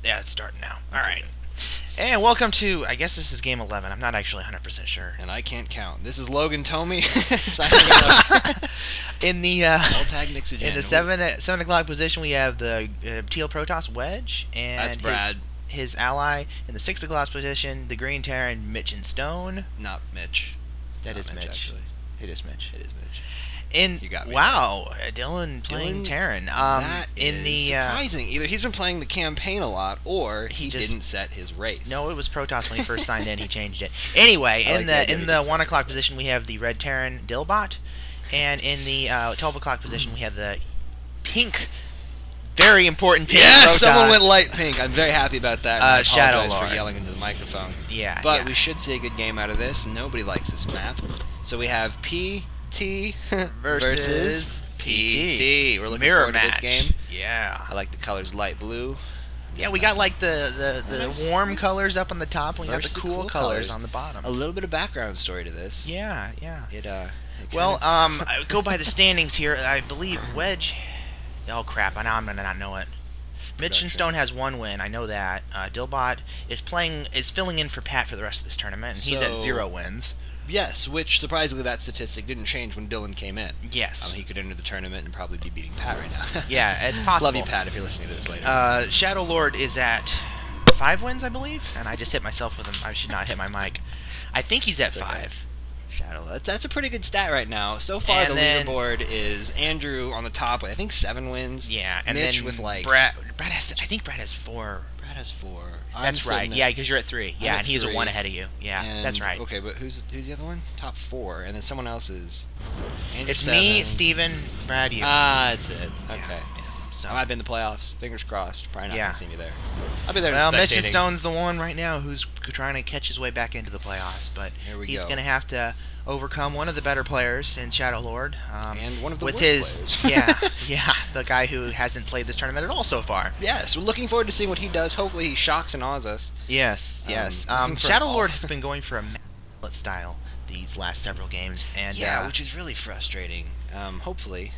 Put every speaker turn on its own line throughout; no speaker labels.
Yeah, it's starting now. All
Okay,
right.
good.
And welcome to, I guess this is game 11. I'm not actually 100% sure.
And I can't count. This is Logan Tomey signing out.
In the
Tag Nixogen.
in the 7 o'clock position, we have the teal Protoss Wedge and
That's Brad.
his ally. In the 6 o'clock position, the green Terran Mitch and Stone.
Not Mitch.
That is Mitch.
Actually.
It is Mitch.
It is Mitch.
You
got me
wow, Dillon playing Terran.
That
in
is
the
surprising. Either he's been playing the campaign a lot, or he
just
didn't set his race.
No, it was Protoss when he first signed in. He changed it. Anyway, in the 1 o'clock position, we have the red Terran Dillbot, and in the 12 o'clock position, we have the pink, very important pink.
Yes,
Protoss.
someone went light pink. I'm very happy about that. And I
Shadow
apologize
Lord.
for yelling into the microphone.
Yeah,
But
yeah.
we should see a good game out of this. Nobody likes this map. So we have PT versus PT. We're looking
Mirror
forward
match.
to this game.
Yeah.
I like the colors light blue.
Yeah, we got like the
Nice.
warm colors up on the top, and we got
Versus
the
the
cool
cool
colors
colors.
on the bottom.
A little bit of background story to this.
Yeah, yeah.
It
Well, I go by the standings here. I believe Wedge. Oh crap! I'm gonna not know it. Mitch and Stone has 1 win. I know that. Dillbot is filling in for Pat for the rest of this tournament, and he's at
So-
0 wins.
Yes, which surprisingly that statistic didn't change when Dillon came in.
Yes.
He could enter the tournament and probably be beating Pat right now.
Yeah, it's possible.
Love you, Pat, if you're listening to this later.
Shadow Lord is at 5 wins, I believe, and I just hit myself with him. I should not hit my mic. I think he's at
It's okay.
5.
Shadow. That's a pretty good stat right now. So far,
And
the
then-
leaderboard is Andrew on the top with I think 7 wins.
Yeah, and
Mitch
then
with like
Brad has. I think Brad has 4.
Brad has 4.
That's right. Yeah, because you're at 3. Yeah,
at
and he's
3.
a 1 ahead of you. Yeah,
And-
that's right.
Okay, but who's the other one? Top 4, and then someone else is. Andrew
It's me,
7.
Steven, Brad, you.
That's it. Okay.
Yeah, so.
I might be in the playoffs. Fingers crossed. Probably not
Yeah.
gonna see me there. I'll be there.
Well, Mitch
spectating.
Stone's the one right now who's trying to catch his way back into the playoffs, but
Here we
he's
go.
going to have to overcome one of the better players in Shadow Lord.
And one of the
with
worst
his
players.
yeah, the guy who hasn't played this tournament at all so far.
Yes, we're looking forward to seeing what he does. Hopefully, he shocks and awes us.
Yes, yes.
looking for
Shadow
an
Lord
off.
has been going for a mallet style these last several games, and
Yeah, which is really frustrating. Hopefully,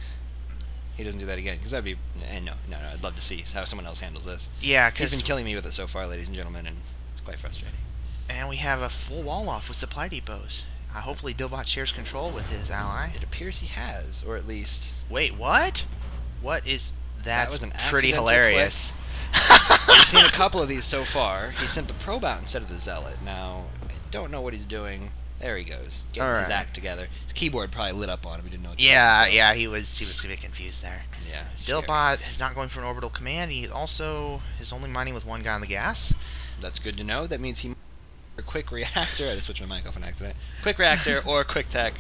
he doesn't do that again, because that'd be. And no, I'd love to see how someone else handles this.
yeah,
He's been
because
killing me with it so far, ladies and gentlemen, and it's quite frustrating.
and we have a full wall off with supply depots. Hopefully, Dillbot shares control with his ally.
It appears he has, or at least.
Wait, what? What is
That
that's
was an
pretty
accidental
hilarious.
We've seen a couple of these so far. He sent the probe out instead of the zealot. Now, I don't know what he's doing. There he goes, getting his
Alright.
act together. His keyboard probably lit up on him. He didn't know what to
Yeah,
do, so-
yeah, he was a bit confused there.
Yeah. scary.
Dillbot is not going for an orbital command. He also is only mining with 1 guy on the gas.
That's good to know. That means he a quick reactor. I just switched my mic off on accident. Quick reactor or quick tech,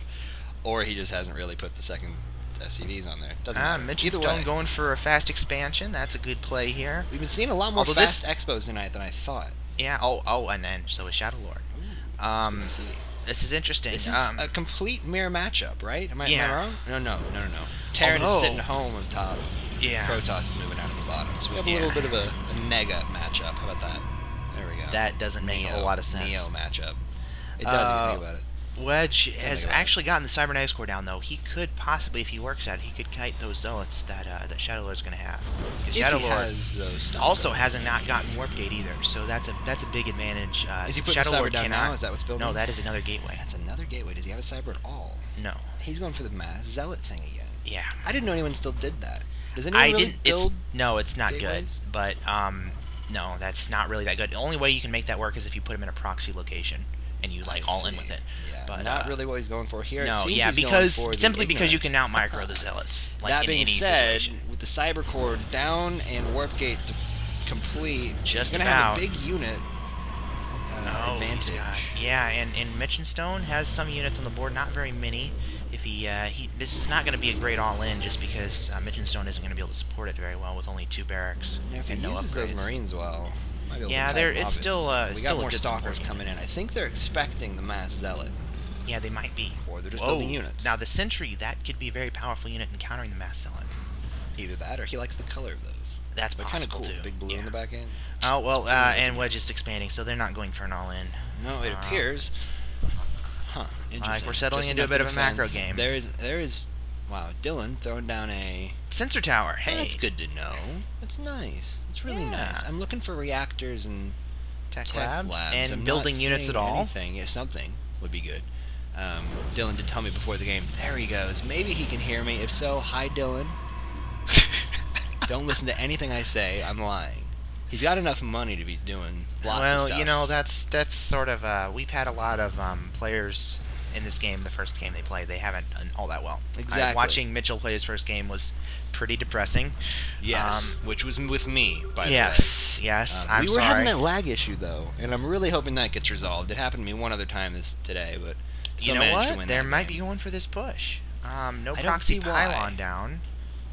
or he just hasn't really put the second SCVs on there. Doesn't matter.
Mitch and
Either
Stone
way,
going for a fast expansion. That's a good play here.
we've been seeing a lot more
Although
fast expos tonight than I thought.
Yeah. Oh, and then so is Shadow Lord.
It's
Um,
good to see.
This is interesting.
This is a complete mirror matchup, right? Am I
Yeah.
wrong? No. Terran is
Although-
sitting home on top.
yeah.
Protoss is moving out of the bottom. So we have a
Yeah.
little bit of a mega matchup. How about that? There we go.
That doesn't make a whole lot of sense.
Neo matchup. It does if you think about it.
Wedge
Something
has
like that.
actually gotten the cybernetics core down, though. He could possibly, if he works at it, he could kite those zealots that Shadow Lord's going to have. 'Cause
If
Shadow
he
Lord
has those stuff
also
going.
hasn't not gotten warp gate either, so that's a big advantage.
Is he putting
Shadow
the cyber
Lord
down
cannot.
now? Is that what's building?
No, that is another gateway.
That's another gateway. Does he have a cyber at all?
No.
He's going for the mass zealot thing again.
Yeah.
I didn't know anyone still did that. Does anyone
I
really
didn't.
build?
No, it's not
gateways?
good. But no, that's not really that good. The only way you can make that work is if you put him in a proxy location and you like
I
all in
see.
with it.
Yeah,
But,
not really what he's going for here. It
No,
seems
yeah,
he's going
because
for the
simply because you
ignorant.
can now micro the zealots. Like
That
in
being
any
said,
situation.
with the cyber core down and warp gate complete,
Just
he's gonna have
about.
a big unit
Oh, he's
advantage.
got- yeah, and Mitch and Stone has some units on the board, not very many. If this is not going to be a great all-in just because Mitch and Stone isn't going to be able to support it very well with only 2 barracks
Yeah, if he
and no
uses those
upgrades.
Marines well, might be able
Yeah,
to
there-
tighten
it's
up.
still,
we
still
got
a
more
good
stalkers
support
coming in. I think they're expecting the mass zealot,
Yeah, they might be.
or they're just
Whoa.
building units.
Now the Sentry, that could be a very powerful unit in countering the mass zealot.
Either that, or he likes the color of those.
That's
But kind of
possible
cool,
too.
big blue
yeah.
in the back end.
Oh well,
It's pretty
and Wedge is expanding, so they're not going for an all-in.
No, it appears. Huh. Interesting.
we're settling
Just
into a
enough
bit of a
defense.
macro game.
There is Wow, Dillon throwing down a...
Sensor tower. Hey.
That's good to know. That's nice. That's really
Yeah.
nice. I'm looking for reactors and
Tech labs. And
I'm
building
not
units at
seeing
all.
Anything. Yeah, something would be good. Dillon did tell me before the game. There he goes. Maybe he can hear me. If so, hi, Dillon. Don't listen to anything I say. I'm lying. He's got enough money to be doing lots of stuff.
Well, you know, that's sort of we've had a lot of players in this game. The first game they played, they haven't done all that well.
Exactly.
Watching Mitchell play his first game was pretty depressing.
Yes, which was with me, by the way.
Yes. I'm
we were
sorry.
having that lag issue though, and I'm really hoping that gets resolved. It happened to me one other time today, but still
you know
managed to
what?
win
They
that
might
game.
be going for this push. No
I don't
proxy
see why.
pylon down.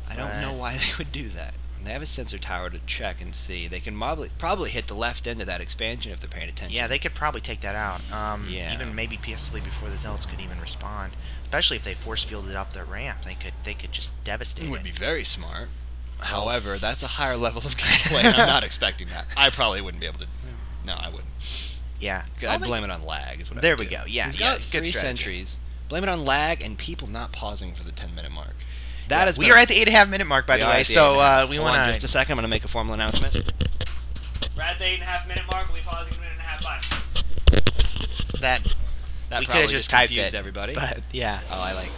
I don't know why they would do that. They have a sensor tower to check and see. They can probably hit the left end of that expansion if they're paying attention.
Yeah, they could probably take that out.
Yeah.
Even maybe possibly before the Zealots could even respond. Especially if they force fielded up the ramp, they could just devastate
It would
it.
be very smart. However, that's a higher level of gameplay, and I'm not expecting that. I probably wouldn't be able to. No, I wouldn't.
Yeah.
I'd blame it on lag. Is what
There
I would
we
do.
go. Yeah,
He's
yeah,
got
good
3
strategy.
sentries. Blame it on lag and people not pausing for the 10-minute mark. That is.
We are at the 8.5 minute mark, by the way. So we
Hold on
want
just a second. I'm going to make a formal announcement.
We're at the 8.5 minute mark. We'll be pausing a minute and a half by.
that
That
we could
probably
have just typed
confused
it,
everybody.
but yeah.
Oh, I like.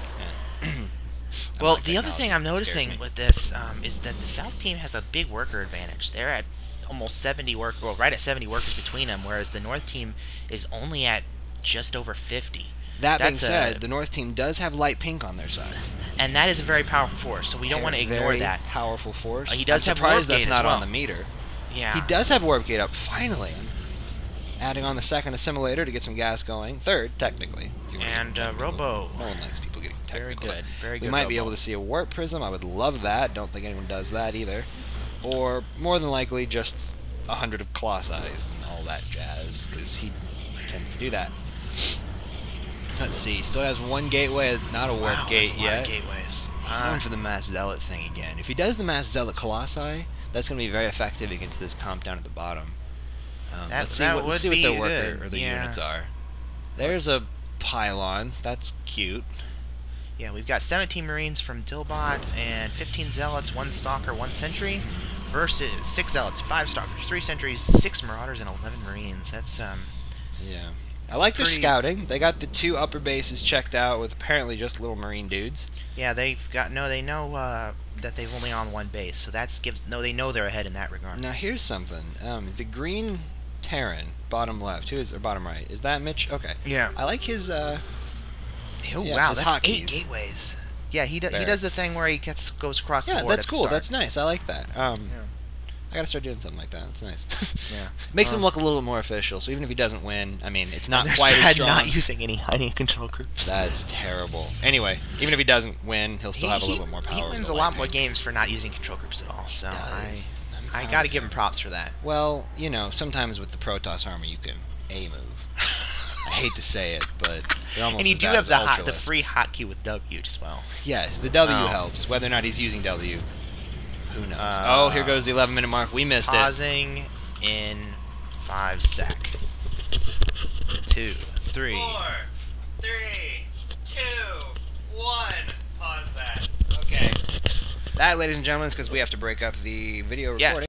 Yeah. I
Well,
like
the other thing
technology.
I'm
It scares
noticing
me.
with this is that the South team has a big worker advantage. They're at almost 70 right at 70 workers between them, whereas the North team is only at just over 50.
That being
That's
said, the North team does have light pink on their side.
And that is a very powerful force, so we don't want to ignore
Very
that.
powerful force.
He does
I'm
have warp
surprised that's
gate
not
as well.
on the meter.
Yeah.
He does have warp gate up. Finally, adding on the second assimilator to get some gas going. Third, technically. if you were
And
getting technical.
Robo.
No one likes people getting
Very
technical.
good. Very good.
We might be
Robo.
able to see a warp prism. I would love that. Don't think anyone does that either. Or more than likely, just 100 of colossi and all that jazz, because he tends to do that. Let's see. Still has one gateway, not a warp
Wow,
gate
that's a lot
yet.
of gateways.
He's going for the Mass Zealot thing again. If he does the Mass Zealot Colossi, that's going to be very effective against this comp down at the bottom. Let's see what
would
their
be
worker
good,
or the
yeah.
units are. There's a pylon. That's cute.
Yeah, we've got 17 Marines from Dillbot and 15 Zealots, 1 Stalker, 1 Sentry, versus 6 Zealots, 5 Stalkers, 3 Sentries, 6 Marauders, and 11 Marines. That's
Yeah. I like their
pretty-
scouting. They got the 2 upper bases checked out with apparently just little Marine dudes.
yeah. They know that they've only on 1 base, so they know they're ahead in that regard.
Now here's something. The green Terran, bottom left, or bottom right? Is that Mitch? Okay.
Yeah.
I like his
Oh
yeah,
wow,
his
that's 8
hotkeys.
gateways. Yeah, he does
Barracks.
the thing where he goes across the
Yeah,
board.
that's
at the
cool.
start.
That's nice. I like that.
Yeah.
I gotta start doing something like that. That's nice.
Yeah.
Makes him look a little more official. So even if he doesn't win, I mean, it's not
There's
quite as
Brad
strong.
not using any control groups.
That's terrible. Anyway, even if he doesn't win, he'll still have a little bit more power.
He
with
wins
the
a lot
lightning.
more games for not using control groups at all. So
Does.
I
I'm
got to
proud
give
of
him props for that.
Well, you know, sometimes with the Protoss armor, you can A move. I hate to say it, but they're almost
And you
as
do
bad
have
as
the
Ultralisks.
free hotkey with W as well.
Yes, the W
Oh.
helps. Whether or not he's using W, who knows?
Uh,
Oh, here goes the 11-minute mark. We missed it.
Pausing in 5 sec. 2, 3.
4, 3, 2, 1. Pause that. Okay.
That, ladies and gentlemen, is because we have to break up the video
Yes.
recording.